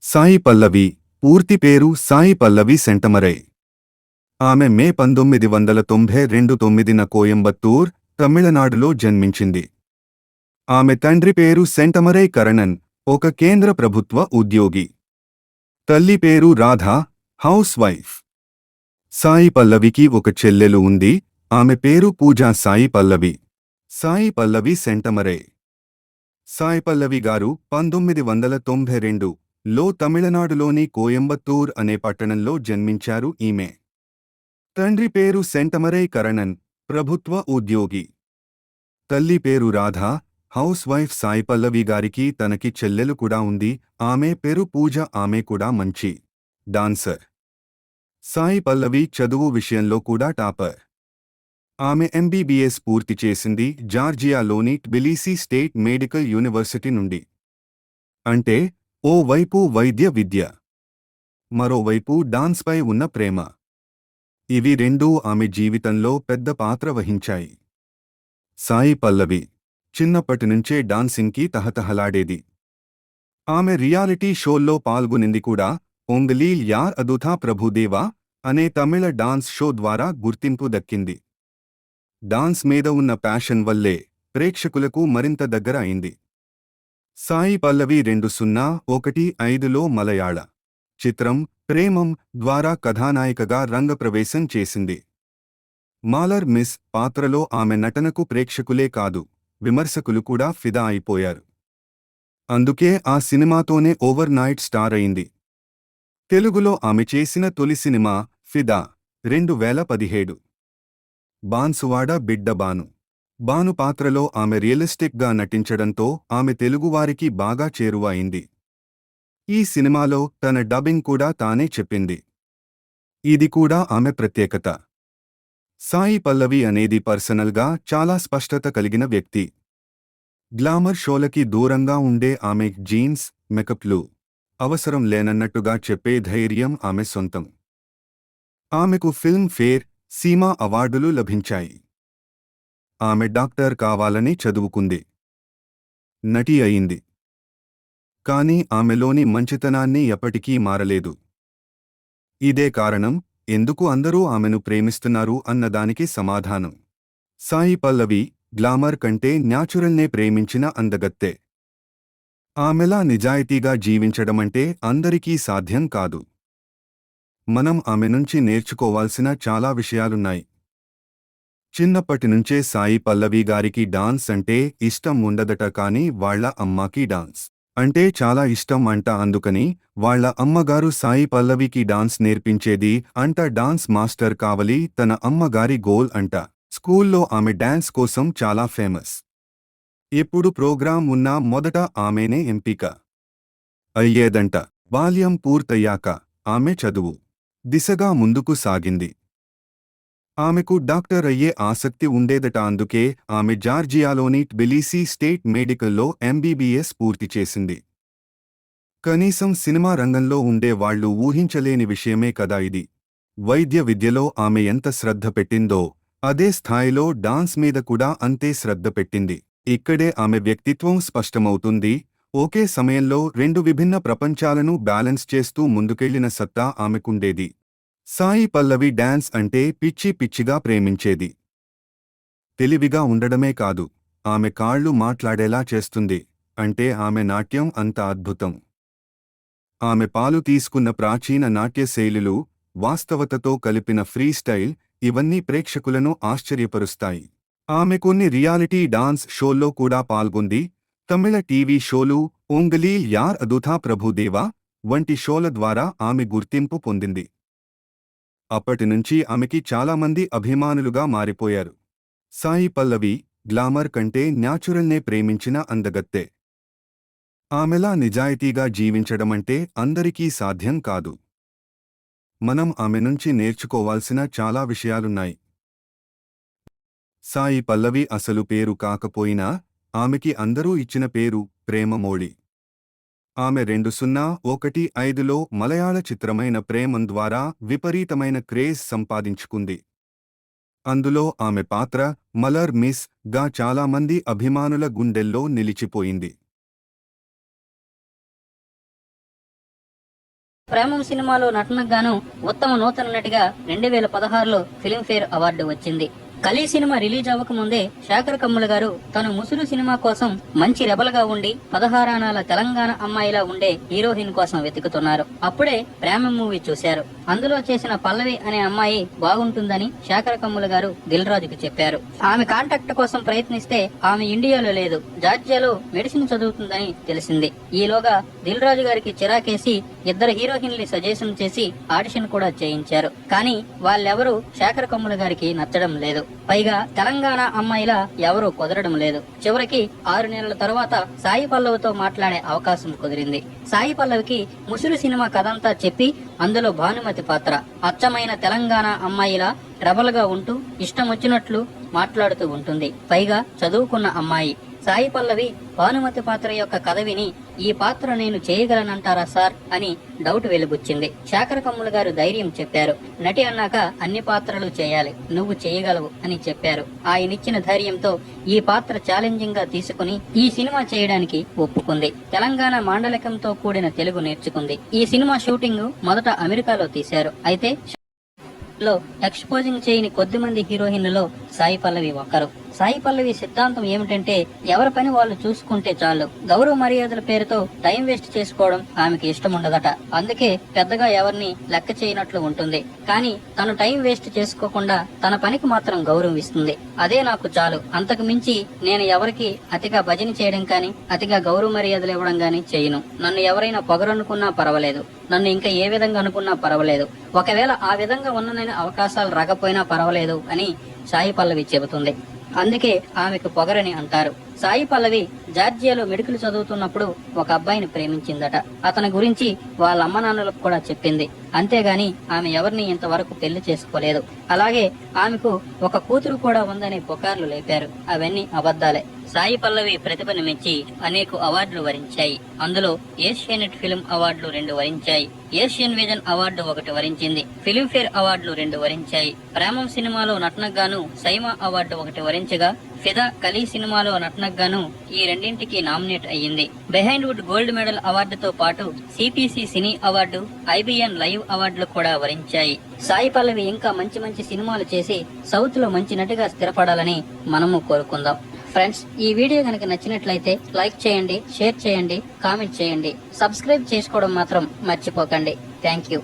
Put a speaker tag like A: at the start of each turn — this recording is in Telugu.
A: సాయి పల్లవి పూర్తి పేరు సాయి పల్లవి సెంటమరై. ఆమె మే 1992 9న కోయంబత్తూర్, తమిళనాడులో జన్మించింది. ఆమె తండ్రి పేరు సెంటమరై కరణన్, ఒక కేంద్ర ప్రభుత్వ ఉద్యోగి. తల్లి పేరు రాధా, హౌస్ వైఫ్. సాయి పల్లవికి ఒక చెల్లెలు ఉంది, ఆమె పేరు పూజా సాయి పల్లవి. సాయి పల్లవి సెంటమరై. సాయి పల్లవి గారు 1992 లో తమిళనాడులోని కోయంబత్తూర్ అనే పట్టణంలో జన్మించారు. ఈమె తండ్రి పేరు సెంటమరై కరణన్, ప్రభుత్వ ఉద్యోగి. తల్లి పేరు రాధా, హౌస్ వైఫ్. సాయి పల్లవి గారికి తనకి చెల్లెలు కూడా ఉంది, ఆమె పేరు పూజ. ఆమె కూడా మంచి డాన్సర్. సాయి పల్లవి చదువు విషయంలో కూడా టాపర్. ఆమె ఎంబీబీఎస్ పూర్తి చేసింది జార్జియాలోని ట్బిలిసీ స్టేట్ మెడికల్ యూనివర్సిటీ నుండి. అంటే ఓ వైపు వైద్య విద్య, మరోవైపు డాన్స్పై ఉన్న ప్రేమ. ఇవి రెండూ ఆమె జీవితంలో పెద్ద పాత్ర వహించాయి. సాయి పల్లవి చిన్నప్పటినుంచే డాన్సింగ్కి తహతహలాడేది. ఆమె రియాలిటీ షోల్లో పాల్గొనింది కూడా. ఒంగలీల్ యార్ అదుథా ప్రభుదేవా అనే తమిళ డాన్స్ షో ద్వారా గుర్తింపు దక్కింది. డాన్స్ మీద ఉన్న ప్యాషన్ వల్లే ప్రేక్షకులకు మరింత దగ్గర అయింది. సాయి పల్లవి 2015లో మలయాళ చిత్రం ప్రేమం ద్వారా కథానాయికగా రంగప్రవేశం చేసింది. మాలర్ మిస్ పాత్రలో ఆమె నటనకు ప్రేక్షకులే కాదు, విమర్శకులు కూడా ఫిదా అయిపోయారు. అందుకే ఆ సినిమాతోనే ఓవర్ నైట్ స్టార్ అయింది. తెలుగులో ఆమె చేసిన తొలి సినిమా ఫిదా 2017. బాన్సువాడ బిడ్డ బాను. బాను పాత్రలో ఆమె రియలిస్టిక్గా నటించడంతో ఆమె తెలుగువారికి బాగా చేరువ అయింది. ఈ సినిమాలో తన డబ్బింగ్ కూడా తానే చెప్పింది. ఇది కూడా ఆమె ప్రత్యేకత. సాయి పల్లవి అనేది పర్సనల్గా చాలా స్పష్టత కలిగిన వ్యక్తి. గ్లామర్ షోలకి దూరంగా ఉండే ఆమె జీన్స్, మేకప్లు అవసరం లేనన్నట్టుగా చెప్పే ధైర్యం ఆమె సొంతం. ఆమెకు ఫిల్మ్ ఫేర్, సీమా అవార్డులు లభించాయి. ఆమె డాక్టర్ కావాలని చదువుకుంది, నటి అయింది. కానీ ఆమెలోని మంచితనాన్ని ఎప్పటికీ మారలేదు. ఇదే కారణం ఎందుకు అందరూ ఆమెను ప్రేమిస్తున్నారు అన్నదానికి సమాధానం. సాయి పల్లవి గ్లామర్ కంటే న్యాచురల్నే ప్రేమించిన అందగత్తె. ఆమెలా నిజాయితీగా జీవించడమంటే అందరికీ సాధ్యం కాదు. మనం ఆమె నుంచి నేర్చుకోవాల్సిన చాలా విషయాలున్నాయి. చిన్నప్పటినుంచే సాయి పల్లవి గారికి డాన్స్ అంటే ఇష్టం ఉండదట, కానీ వాళ్ల అమ్మకి డాన్స్ అంటే చాలా ఇష్టం అంట. అందుకని వాళ్ల అమ్మగారు సాయి పల్లవికి డాన్స్ నేర్పించేది అంట. డాన్స్ మాస్టర్ కావలి తన అమ్మగారి గోల్ అంట. స్కూల్లో ఆమె డాన్స్ కోసం చాలా ఫేమస్. ఎప్పుడు ప్రోగ్రాం ఉన్నా మొదట ఆమెనే ఎంపిక అయ్యేదంట. బాల్యం పూర్తయ్యాక ఆమె చదువు దిశగా ముందుకు సాగింది. ఆమెకు డాక్టర్ అయ్యే ఆసక్తి ఉండేదట. అందుకే ఆమె జార్జియాలోని ట్బిలిసీ స్టేట్ మెడికల్లో ఎంబీబీఎస్ పూర్తి చేసింది. కనీసం సినిమా రంగంలో ఉండే వాళ్లు ఊహించలేని విషయమే కదా ఇది. వైద్య విద్యలో ఆమె ఎంత శ్రద్ధ పెట్టిందో, అదే స్థాయిలో డాన్స్ మీద కూడా అంతే శ్రద్ధ పెట్టింది. ఇక్కడే ఆమె వ్యక్తిత్వం స్పష్టమవుతుంది. ఒకే సమయంలో రెండు విభిన్న ప్రపంచాలను బ్యాలెన్స్ చేస్తూ ముందుకెళ్లిన సత్తా ఆమెకుండేది. సాయి పల్లవి డాన్స్ అంటే పిచ్చి పిచ్చిగా ప్రేమించేది. తెలివిగా ఉండడమే కాదు, ఆమె కాళ్ళు మాట్లాడేలా చేస్తుంది. అంటే ఆమె నాట్యం అంత అద్భుతం. ఆమె పాలు తీసుకున్న ప్రాచీన నాట్య శైలులు, వాస్తవతతో కలిపిన ఫ్రీ స్టైల్, ఇవన్నీ ప్రేక్షకులను ఆశ్చర్యపరుస్తాయి. ఆమె కొన్ని రియాలిటీ డాన్స్ షోల్లో కూడా పాల్గొంది. తమిళ టీవీ షోలు ఒంగలీల్ యార్ అదుథా ప్రభుదేవా వంటి షోల ద్వారా ఆమె గుర్తింపు పొందింది. అప్పటినుంచి ఆమెకి చాలామంది అభిమానులుగా మారిపోయారు. సాయి పల్లవి గ్లామర్ కంటే న్యాచురల్నే ప్రేమించిన అందగత్తె. ఆమెలా నిజాయితీగా జీవించడమంటే అందరికీ సాధ్యం కాదు. మనం ఆమె నుంచి నేర్చుకోవాల్సిన చాలా విషయాలున్నాయి. సాయి పల్లవి అసలు పేరు కాకపోయినా ఆమెకి అందరూ ఇచ్చిన పేరు ప్రేమమోళి. ఆమె 2015లో మలయాళ చిత్రమైన ప్రేమం ద్వారా విపరీతమైన క్రేజ్ సంపాదించుకుంది. అందులో ఆమె పాత్ర మలర్ మిస్ గా చాలామంది అభిమానుల గుండెల్లో నిలిచిపోయింది.
B: ప్రేమం సినిమాలో నటనకు గాను ఉత్తమ నూతన నటిగా 2016లో ఫిల్మ్ఫేర్ అవార్డు వచ్చింది. కలీ సినిమా రిలీజ్ అవ్వక ముందే శేఖర్ కమ్ముల గారు తను ముసురు సినిమా కోసం మంచి రెబల్గా ఉండి 16 ఆనాల తెలంగాణ అమ్మాయిలా ఉండే హీరోయిన్ కోసం వెతుకుతున్నారు. అప్పుడే ప్రేమ మూవీ చూశారు. అందులో చేసిన పల్లవి అనే అమ్మాయి బాగుంటుందని శేఖర్ కమ్ముల గారు దిల్ రాజుకి చెప్పారు. ఆమె కాంటాక్ట్ కోసం ప్రయత్నిస్తే ఆమె ఇండియాలో లేదు, జార్జియాలో మెడిసిన్ చదువుతుందని తెలిసింది. ఈలోగా దిల్ రాజు గారికి చిరాకేసి ఇద్దరు హీరోయిన్లు సజెషన్ చేసి ఆడిషన్ కూడా చేయించారు. కానీ వాళ్ళెవరూ శేఖర్ కమ్ముల గారికి నచ్చడం లేదు. పైగా తెలంగాణ అమ్మాయిలా ఎవరూ కుదరడం లేదు. చివరికి 6 నెలల తర్వాత సాయి పల్లవితో మాట్లాడే అవకాశం కుదిరింది. సాయి పల్లవికి ముసురు సినిమా కథంతా చెప్పి అందులో భానుమతి పాత్ర అచ్చమైన తెలంగాణ అమ్మాయిలా రెబల్గా ఉంటూ ఇష్టం వచ్చినట్లు మాట్లాడుతూ ఉంటుంది. పైగా చదువుకున్న అమ్మాయి. సాయి పల్లవి భానుమతి పాత్ర యొక్క కథ విని ఈ పాత్ర నేను చేయగలనంటారా సార్ అని డౌట్ వెలుబుచ్చింది. శేఖర్ కమ్ముల గారు ధైర్యం చెప్పారు. నటి అన్నాక అన్ని పాత్రలు చేయాలి, నువ్వు చేయగలవు అని చెప్పారు. ఆయనిచ్చిన ధైర్యంతో ఈ పాత్ర ఛాలెంజింగ్ గా తీసుకుని ఈ సినిమా చేయడానికి ఒప్పుకుంది. తెలంగాణ మాండలికంతో కూడిన తెలుగు నేర్చుకుంది. ఈ సినిమా షూటింగ్ మొదట అమెరికాలో తీశారు. అయితే లో ఎక్స్పోజింగ్ చేయని కొద్ది మంది హీరోయిన్లలో సాయి పల్లవి ఒకరు. సాయి పల్లవి సిద్ధాంతం ఏమిటంటే ఎవరి పని వాళ్ళు చూసుకుంటే చాలు. గౌరవ మర్యాదల పేరుతో టైం వేస్ట్ చేసుకోవడం ఆమెకి ఇష్టం ఉండదట. అందుకే పెద్దగా ఎవరిని లెక్క చేయనట్లు ఉంటుంది. కానీ తను టైం వేస్ట్ చేసుకోకుండా తన పనికి మాత్రం గౌరవం ఇస్తుంది. అదే నాకు చాలు, అంతకు మించి నేను ఎవరికి అతిగా భజన చేయడం కానీ అతిగా గౌరవ మర్యాదలు ఇవ్వడం కానీ చేయను. నన్ను ఎవరైనా పొగరనుకున్నా పర్వాలేదు, నన్ను ఇంకా ఏ విధంగా అనుకున్నా పర్వాలేదు, ఒకవేళ ఆ విధంగా ఉన్ననైనా అవకాశాలు రాకపోయినా పర్వాలేదు అని సాయి పల్లవి చెబుతుంది. అందుకే ఆమెకు పొగరని అంటారు. సాయి పల్లవి జార్జియాలో మెడికల్ చదువుతున్నప్పుడు ఒక అబ్బాయిని ప్రేమించిందట. అతని గురించి వాళ్ళ అమ్మ నాన్నలకు కూడా చెప్పింది. అంతేగాని ఆమె ఎవరిని ఇంతవరకు పెళ్లి చేసుకోలేదు. అలాగే ఆమెకు ఒక కూతురు కూడా ఉందనే పుకార్లు లేపారు. అవన్నీ అబద్ధాలే. సాయి పల్లవి ప్రతిభను మెచ్చి అనేక అవార్డులు వరించాయి. అందులో ఏషియనెట్ ఫిల్మ్ అవార్డులు 2 వరించాయి. ఏషియన్ విజన్ అవార్డు 1 వరించింది. ఫిల్మ్ఫేర్ అవార్డులు 2 వరించాయి. ప్రేమం సినిమాలో నటనకు గాను సైమా అవార్డు 1 వరించగా ఫిదా కలీ సినిమాలో నటనకు గాను ఈ రెండింటికి నామినేట్ అయ్యింది. బిహైండ్ వుడ్ గోల్డ్ మెడల్ అవార్డుతో పాటు సిపిసి సినీ అవార్డు, ఐబిఎన్ లైవ్ అవార్డులు కూడా వరించాయి. సాయి పల్లవి ఇంకా మంచి మంచి సినిమాలు చేసి సౌత్ లో మంచి నటిగా స్థిరపడాలని మనము కోరుకుందాం. ఫ్రెండ్స్, ఈ వీడియో కనుక నచ్చినట్లయితే లైక్ చేయండి, షేర్ చేయండి, కామెంట్ చేయండి. సబ్స్క్రైబ్ చేసుకోవడం మాత్రం మర్చిపోకండి. Thank you.